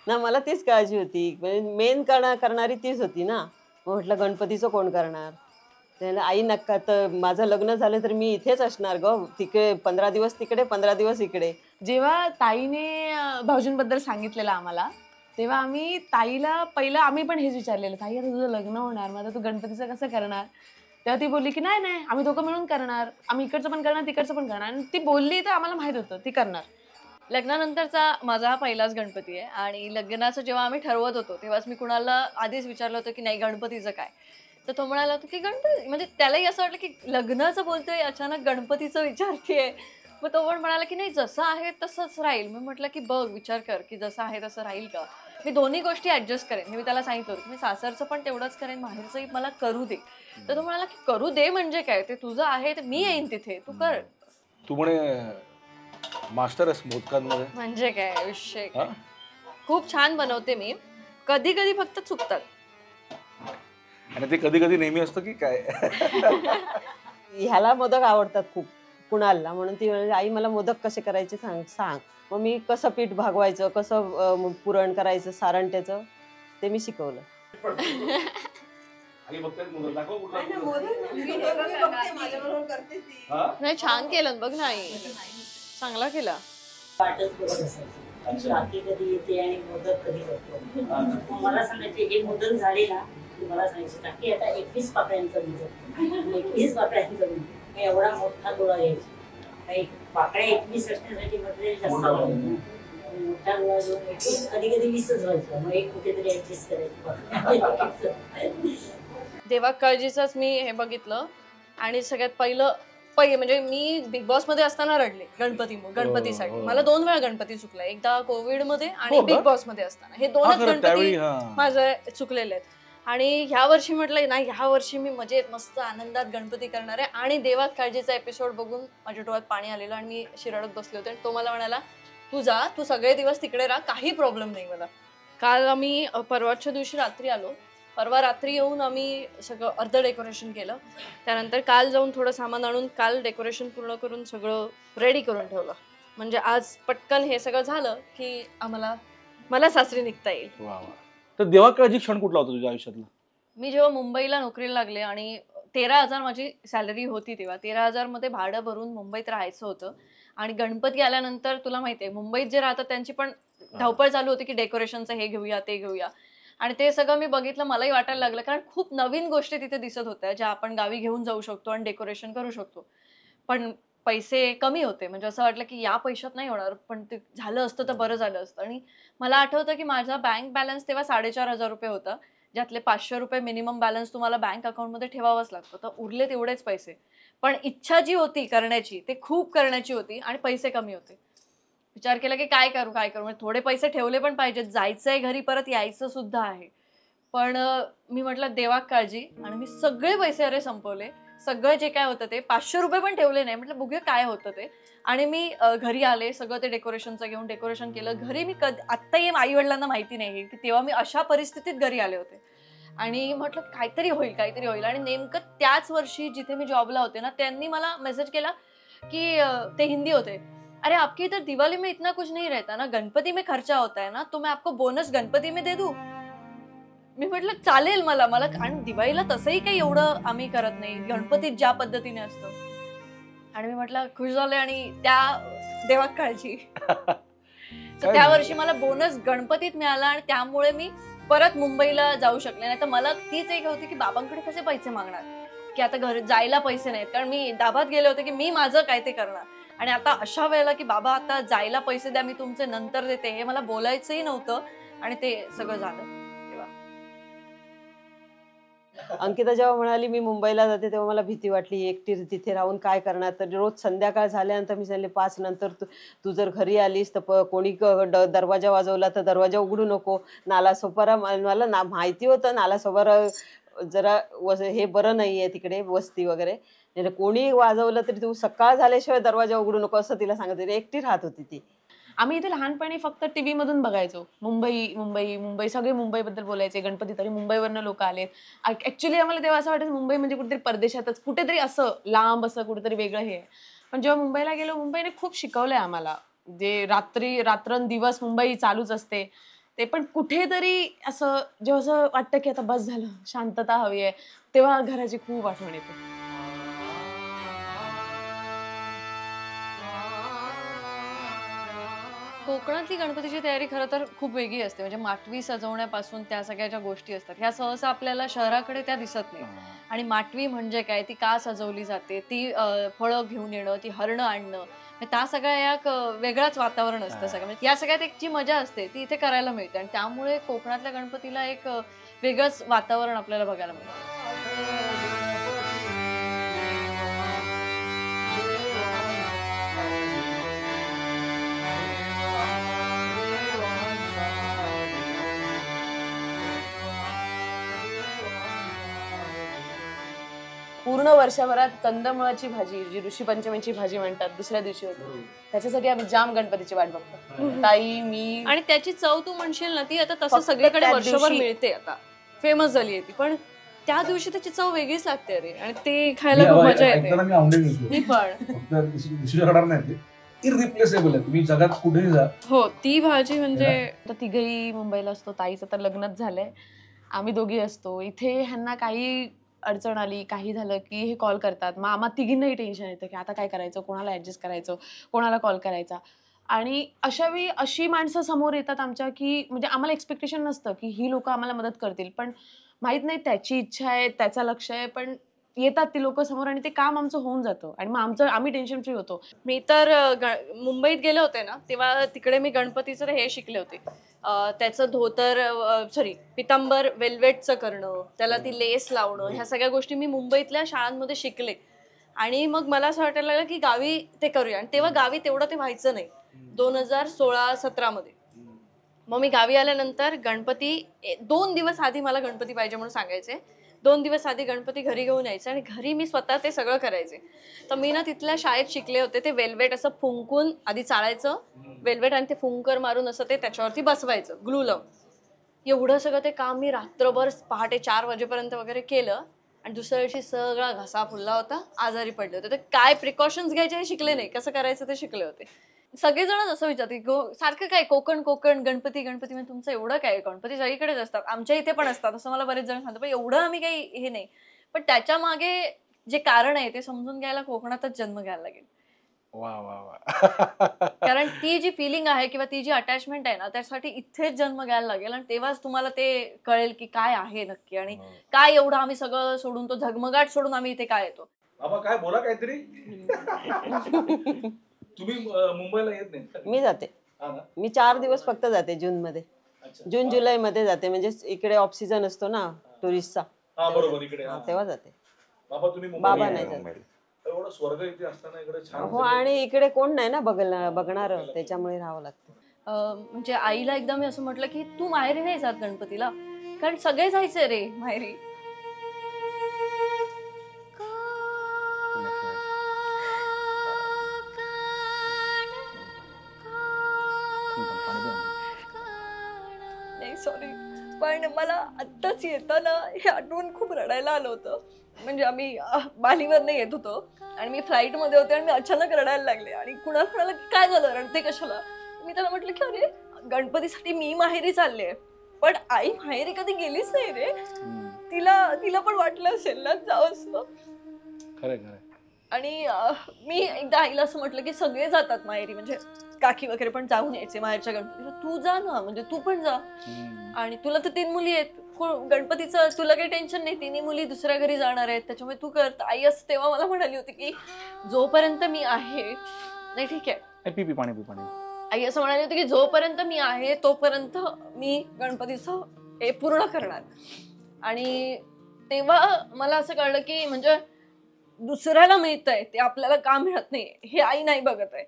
ना मला तीच काळजी होती. म्हणजे मेन करणारी तीच होती ना. मग म्हटलं गणपतीचं कोण करणार? त्याला आई नका तर माझं लग्न झालं तर मी इथेच असणार गं. तिकडे 15 दिवस तिकडे, 15 दिवस इकडे. जेव्हा ताईने भाऊजींबद्दल सांगितलेलं आम्हाला, तेव्हा आम्ही ताईला पहिलं आम्ही पण हेच विचारलेलं, "ताई आता तुझं लग्न होणार, मग आता तू गणपतीचं कसं करणार?" तेव्हा ती बोलली, की "नाही, नाही, आम्ही दोघं मिळून करणार. आम्ही इकडचं पण करणार, तिकडचं पण करणार." आणि ती बोलली तर आम्हाला माहीत होतं ती करणार. लग्नानंतरचा माझा हा पहिलाच गणपती आहे आणि लग्नाचं जेव्हा आम्ही ठरवत होतो, तेव्हाच मी कुणाला आधीच विचारलं होतं, की नाही गणपतीचं काय? तर तो म्हणाला होता, की गणपती म्हणजे त्यालाही असं वाटलं, की लग्नाचं बोलतोय अचानक गणपतीचं विचारतीये. मग तो पण म्हणाला, की नाही जसं आहे तसंच राहील. मी म्हटलं, की बघ विचार कर, की जसं आहे तसं राहील का? मी दोन्ही गोष्टी ॲडजस्ट करेन. हे मी त्याला सांगितलं होतं, की मी सासरचं पण तेवढंच करेन, माहेरचंही मला करू दे. तर तो म्हणाला, की करू दे म्हणजे काय? ते तुझं आहे, तर मी येईन तिथे, तू कर. तू म्हणे मास्टर आहेस मोदकांमध्ये. म्हणजे काय विषय हा? काय? खूप छान बनवते मी. कधी-कधी फक्त चुकतात. आणि ते कधी कधी नेहमी असतं की काय? ह्याला मोदक आवडतात खूप, कुणालला. म्हणून ती म्हणाली, "आई मला मोदक कसे करायचे सांग." सांग. मग मी कसं पीठ भागवायचं, कसं पुरण करायचं, सारण त्याचं, ते मी शिकवलं. आई बघतायत मोदक, दाखव कुठला नाही ना, मोदक. मोदक मी बघते, माझ्याबरोबर करते ती. हा? नाही छान केलं बघ नाही. चांगला केला. वाटच बघत असायची रात्री कधी येते आणि मोदक कधी करतो. मग मला सांगायचे हे मोदक झाले ना की मला सांगायचं काकी आता 21 पाकळ्यांचं मोदक 21 पाकळ्यांचं मोदक मी एवढा मोठा गोळा घ्यायचा काही पाकळ्या 21 असण्यासाठी मटेरियल जास्त लागतं. मोठा गोळा घेऊन 21 कधी कधी 20च व्हायचं मग एक कुठेतरी ऍडजस्ट करायचं. देवा काळजीचंच मी हे बघितलं आणि सगळ्यात पहिलं म्हणजे मी बिग बॉस मध्ये असताना रडले गणपतीसाठी. हो. मला 2 वेळा गणपती चुकला. एकदा कोविड मध्ये आणि हो का? बिग बॉस मध्ये असताना. हे हा, 2च खरं, गणपती त्यावेळी, हा. माझे चुकलेले आहेत. आणि ह्या वर्षी म्हटलंय ना ह्या वर्षी मी मजेत मस्त आनंदात गणपती करणार आहे आणि देवा काळजीचा एपिसोड बघून माझ्या डोळ्यात पाणी आलेलं आणि मी शिराडत बसले होते आणि तो मला म्हणाला तू जा तू सगळे दिवस तिकडे राहा काही प्रॉब्लेम नाही मला. काल आम्ही परवाच्या दिवशी रात्री आलो. परवा रात्री येऊन आम्ही सगळं अर्ध डेकोरेशन केलं. त्यानंतर काल जाऊन थोडं सामान आणून काल डेकोरेशन पूर्ण करून सगळं रेडी करून ठेवलं. म्हणजे आज पटकन हे सगळं झालं की मला सासरी निघता येईल. वा वा. तर देवाकाळजी क्षण कुठला होता तुझ्या आयुष्यातला? मी जेव्हा मुंबईला नोकरीला लागले आणि 13,000 माझी सॅलरी होती तेव्हा 13,000 मध्ये भाडं भरून मुंबईत राहायचं होतं आणि गणपती आल्यानंतर तुला माहिती आहे मुंबईत जे राहतात त्यांची पण धावपळ चालू होती की डेकोरेशनचं हे घेऊया ते घेऊया आणि ते सगळं मी बघितलं मलाही वाटायला लागलं कारण खूप नवीन गोष्टी तिथे दिसत होत्या ज्या आपण गावी घेऊन जाऊ शकतो आणि डेकोरेशन करू शकतो. पण पैसे कमी होते म्हणजे असं वाटलं की या पैशात नाही होणार पण ते झालं असतं तर बरं झालं असतं. आणि मला आठवतं की माझा बँक बॅलन्स तेव्हा 4,500 रुपये होता ज्यातले 500 रुपये मिनिमम बॅलन्स तुम्हाला बँक अकाउंटमध्ये ठेवावंच लागतं. तर उरले तेवढेच पैसे. पण इच्छा जी होती करण्याची ते खूप करण्याची होती आणि पैसे कमी होते. विचार केला की काय करू म्हणजे थोडे पैसे ठेवले पण पाहिजेत. जायचंय घरी परत यायचं सुद्धा आहे. पण मी म्हटलं देवा काळजी आणि मी सगळे पैसे अरे संपवले. सगळं जे काय होतं ते 500 रुपये पण ठेवले नाही. म्हटलं बघूया काय होतं ते. आणि मी घरी आले सगळं ते डेकोरेशनचं घेऊन डेकोरेशन केलं. घरी मी आत्ताही आई-वडिलांना माहिती नाही की तेव्हा मी अशा परिस्थितीत घरी आले होते. आणि म्हटलं काहीतरी होईल आणि नेमकं त्याच वर्षी जिथे मी जॉबला होते ना त्यांनी मला मेसेज केला की ते हिंदी होते. अरे आपकी इधर दिवाली में इतना कुछ नहीं रहता ना गणपती में खर्चा होता है ना तो मैं आपको बोनस गणपती में दे दूं. मी म्हटलं चालेल मला आणि दिवाळीला तसंही काही एवढं आम्ही करत नाही गणपतीत ज्या पद्धतीने असतं. आणि मी म्हटलं खुश झाले आणि त्या देवात काळजी. तर त्या वर्षी मला बोनस गणपतीत मिळाला आणि त्यामुळे मी परत मुंबईला जाऊ शकले. नाही तर मला तीच एक होती की बाबांकडे कसे पैसे मागणार की आता घर जायला पैसे नाहीत कारण मी दाबात गेले होते की मी माझं काय ते करणार आणि आता अशा वेळेला की बाबा आता जायला पैसे द्या मी तुमचे नंतर देते हे मला बोलायचंही नव्हतं आणि ते सगळं झालं. अंकिता जेव्हा म्हणाली मी मुंबईला जाते तेव्हा मला भीती वाटली एकटी तिथे राहून काय करणार. तर रोज संध्याकाळ झाल्यानंतर मी सांगितले 5 नंतर तू तू जर घरी आलीस तर कोणी दरवाजा वाजवला तर दरवाजा उघडू नको. नालासोपारा मला माहिती होतं नालासोपारा जरा हे बरं नाहीये तिकडे वस्ती वगैरे. नाही तर कोणी वाजवलं तरी तू सकाळ झाल्याशिवाय दरवाजा उघडू नको असं तिला सांगत होते. एकटी राहत होती ती. आम्ही इथे लहानपणी फक्त टीव्ही मधून बघायचो. मुंबई, मुंबई, मुंबई सगळे मुंबईबद्दल बोलायचे. गणपती तरी मुंबईवरनं लोकं आलेत. ॲक्चुअली आम्हाला तेव्हा असं वाटायचं मुंबई म्हणजे कुठेतरी परदेशातच, कुठेतरी असं लांब असं कुठेतरी वेगळं हे आहे. पण जेव्हा मुंबईला गेलो मुंबईने खूप शिकवलंय आम्हाला. जे रात्रंदिवस मुंबई चालूच असते. ते पण कुठेतरी असं जेव्हा असं वाटतं की आता बस झालं, शांतता हवी आहे, तेव्हा घराची खूप आठवण येते. कोकणातली गणपतीची तयारी खरं तर खूप वेगळी असते. म्हणजे माटवी सजवण्यापासून त्या सगळ्या ज्या गोष्टी असतात ह्या सहसा आपल्याला शहराकडे त्या दिसत नाही. आणि माटवी म्हणजे काय, ती का सजवली जाते, ती फळं घेऊन येणं, ती हरणं आणणं, म्हणजे त्या सगळ्या एक वेगळाच वातावरण असतं सगळं. म्हणजे या सगळ्यात एक जी मजा असते ती इथे करायला मिळते आणि त्यामुळे कोकणातल्या गणपतीला एक वेगळंच वातावरण आपल्याला बघायला मिळतं. पूर्ण वर्षभरात कंदमुळाची भाजी, जी ऋषीपंचमीची भाजी म्हणतात, दुसऱ्या दिवशी होते. त्याच्यासाठी आम्ही जाम गणपतीची वाट बघतो. ताई, मी. आणि त्याची चव तू म्हणशील ना, ती आता तसं फक्त सगळीकडे त्या वर्षभर दिवशी. मिळते, आता फेमस झाली आहे ती, पण त्या दिवशी त्याची चव वेगळीच लागते रे, आणि ते खायला खूप मजा येते. ऐकताना मी आवडे घेतलो. मी पण फक्त विशेष घडणार नाही ते इररिप्लेसेबल आहे. तुम्ही जगात कुठेही जा. हो, ती भाजी म्हणजे आता तिघही मुंबईला असतो. ताईचं तर लग्नच झालंय, आम्ही दोघी असतो इथे. ह्यांना काही अडचण आली, काही झालं की हे कॉल करतात. मग आम्हा तिघींनाही टेन्शन येतं की आता काय करायचं, कोणाला ऍडजस्ट करायचं, कोणाला कॉल करायचा. आणि अशा वेळी अशी माणसं समोर येतात आमच्या की म्हणजे आम्हाला एक्सपेक्टेशन नसतं की ही लोक आम्हाला मदत करतील, पण माहित नाही त्याची इच्छा आहे, त्याचं लक्ष आहे, पण येतात ती लोक समोर आणि ते काम आमचं होऊन जातं आणि मग आम्ही टेन्शन फ्री होतो. मी तर मुंबईत गेले होते ना, तेव्हा तिकडे मी गणपतीचं हे शिकले होते. त्याचं धोतर, सॉरी पितांबर वेल्वेटचं करणं, त्याला ती लेस लावणं, ह्या सगळ्या गोष्टी मी मुंबईतल्या शाळांमध्ये शिकले. आणि मग मला असं वाटायला लागलं की गावी ते करूया, आणि तेव्हा गावी तेवढं ते व्हायचं नाही 2016-17 मध्ये. मग मी गावी आल्यानंतर गणपती 2 दिवस आधी मला गणपती पाहिजे म्हणून सांगायचे. 2 दिवस आधी गणपती घरी घेऊन यायचे आणि घरी मी स्वतः ते सगळं करायचे. तर मी ना तिथल्या शाळेत शिकले होते ते वेल्वेट असं फुंकून आधी चाळायचं वेल्वेट, आणि ते फुंकर मारून असं ते त्याच्यावरती बसवायचं ग्लू लावून. एवढं सगळं ते काम मी रात्रभर पहाटे 4 वाजेपर्यंत वगैरे केलं, आणि दुसऱ्या दिवशी सगळा घसा फुलला होता, आजारी पडले होते. तर काय प्रिकॉशन्स घ्यायचे हे शिकले नाही, कसं करायचं ते शिकले होते. सगळेजण असं विचारतात सारखं काय कोकण कोकण गणपती गणपती, म्हणजे तुमचं एवढं काय, गणपती सगळीकडेच असतात, आमच्या इथे पण असतात असं मला बरेच जण सांगतात, पण एवढं आम्ही काही हे नाही. पण त्याच्या मागे जे कारण आहे ते समजून घ्यायला कोकणातच जन्म घ्यायला लागेल. वा वा वा. कारण ती जी फिलिंग आहे किंवा ती जी अटॅचमेंट आहे ना, त्यासाठी इथेच जन्म घ्यायला लागेल, आणि तेव्हाच तुम्हाला ते कळेल की काय आहे नक्की, आणि काय एवढं आम्ही सगळं सोडून, तो झगमगाट सोडून आम्ही इथे काय येतो. बाबा काय बोला काहीतरी. तुम्ही मुंबईला येत नाही? मी जाते. मी 4 दिवस फक्त जाते जून मध्ये. जून जुलै मध्ये जाते, म्हणजे इकडे ऑफ सीझन असतो ना टुरिस्टचा. बरोबर, इकडे तेव्हा जाते. बाबा तुम्ही बाबा नाही जात. एवढं स्वर्ग इथे असताना इकडे छान. हो, आणि इकडे कोण नाही ना बघणार, त्याच्यामुळे राहावं लागतं. म्हणजे आईला एकदा मी असं म्हटलं की तू माहेरी नाही जात गणपतीला, कारण सगळे जायचे रे माहेरी. नाही सॉरी, पण मला आत्ताच येताना हे आठवून खूप रडायला आलं होतं. म्हणजे आम्ही बालीवर नाही येत होतो आणि मी फ्लाईट मध्ये होते आणि मी अचानक रडायला लागले, आणि कुणाला म्हणाला की काय झालं, रडते कशाला. मी त्याला म्हटलं की अरे गणपतीसाठी मी माहेरी चालले, पण आई माहेरी कधी गेलीच नाही रे. तिला पण वाटलं असेल ना जावं असं. आणि मी एकदा आईला असं म्हटलं की सगळे जातात माहेरी, म्हणजे काकी वगैरे पण जाऊन यायचे माहेरच्या गणपतीला, तू जा ना, म्हणजे तू पण जा. आणि तुला तर 3 मुली आहेत, गणपतीचं तुला काही टेन्शन नाही, 3 मुली दुसऱ्या घरी जाणार आहेत, त्याच्यामुळे तू कर. आई असं तेव्हा मला म्हणाली होती की जोपर्यंत मी आहे, नाही ठीक आहे, पाणी. आई असं म्हणाली होती की जोपर्यंत मी आहे तोपर्यंत मी गणपतीचं हे पूर्ण करणार. आणि तेव्हा मला असं कळलं की म्हणजे दुसऱ्याला मिळतंय ते आपल्याला का मिळत नाही हे आई नाही बघत आहे.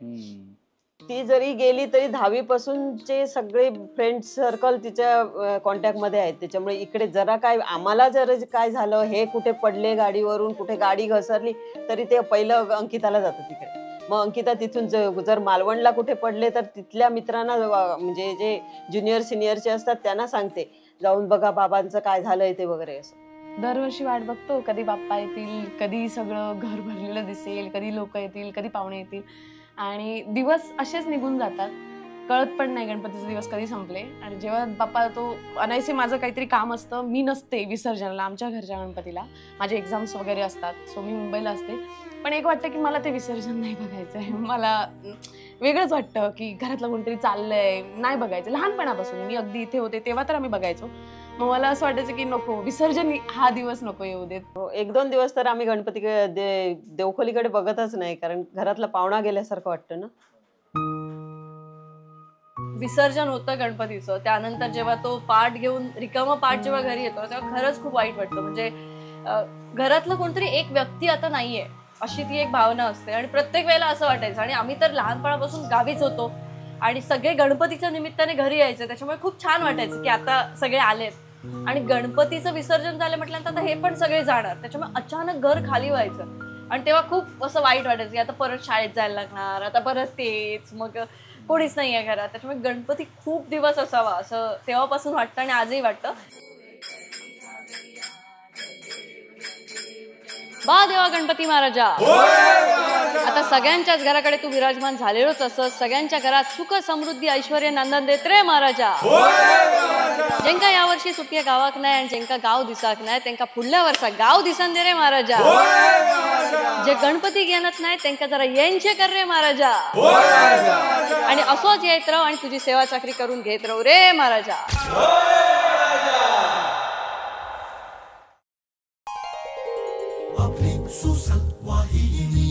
ती जरी गेली तरी 10वी पासूनचे सगळे फ्रेंड सर्कल तिच्या कॉन्टॅक्ट मध्ये आहेत, त्याच्यामुळे इकडे जरा काय आम्हाला जर काय झालं, हे कुठे पडले गाडीवरून, कुठे गाडी घसरली, तरी ते पहिलं अंकिताला जातं तिकडे. मग अंकिता तिथून जर मालवणला कुठे पडले तर तिथल्या मित्रांना, म्हणजे जे ज्युनियर सिनियरचे असतात त्यांना सांगते, जाऊन बघा बाबांचं काय झालंय ते वगैरे. असं दरवर्षी वाट बघतो कधी बाप्पा येतील, कधी सगळं घर भरलेलं दिसेल, कधी लोक येतील, कधी पाहुणे येतील, आणि दिवस असेच निघून जातात. कळत पण नाही गणपतीचे दिवस कधी संपले. आणि जेव्हा बाप्पा तो अनायसे माझं काहीतरी काम असतं, मी नसते विसर्जनाला आमच्या घरच्या गणपतीला, माझे एक्झाम्स वगैरे असतात, सो मी मुंबईला असते. पण एक वाटतं की मला ते विसर्जन नाही बघायचं आहे. मला वेगळंच वाटतं की घरातलं कोणतरी चाललंय, नाही बघायचं. लहानपणापासून मी अगदी इथे होते तेव्हा तर आम्ही बघायचो. मग मला असं वाटायचं की नको, विसर्जन हा दिवस नको येऊ देत. 1-2 दिवस तर आम्ही गणपती देवखोलीकडे बघतच नाही, कारण घरातला पाहुणा गेल्यासारखं वाटतं ना. विसर्जन होतं गणपतीचं, त्यानंतर जेव्हा तो पाट घेऊन रिकामा पाट जेव्हा घरी येतो तेव्हा खरंच खूप वाईट वाटतं. म्हणजे घरातलं कोणतरी एक व्यक्ती आता नाहीये अशी ती एक भावना असते. आणि प्रत्येक वेळेला असं वाटायचं. आणि आम्ही तर लहानपणापासून गावीच होतो आणि सगळे गणपतीच्या निमित्ताने घरी यायचे, त्याच्यामुळे खूप छान वाटायचं की आता सगळे आलेत. आणि गणपतीचं विसर्जन झालं म्हटल्यानंतर आता हे पण सगळे जाणार, त्याच्यामुळे अचानक घर खाली व्हायचं. आणि तेव्हा खूप असं वाईट वाटायचं की आता परत शाळेत जायला लागणार, आता परत तेच, मग कोणीच नाही आहे घरात. त्याच्यामुळे गणपती खूप दिवस असावा असं तेव्हापासून वाटतं आणि आजही वाटतं. बा देवा गणपती महाराजा, आता सगळ्यांच्याच घराकडे तू विराजमान झालेलोच असस. सगळ्यांच्या घरात सुख समृद्धी ऐश्वर्य नंदन देत रे महाराजा. जेंका यावर्षी सुट्टी गावाक नाही आणि जेंका गाव दिसाक नाही त्यांका पुढल्या वर्षा गाव दिसन दे रे महाराजा. जे गणपती घेणत नाही त्यांका जरा येणचे कर रे महाराजा. आणि असोच येत राहू आणि तुझी सेवा चाकरी करून घेत राहू रे महाराजा. Susan Wahini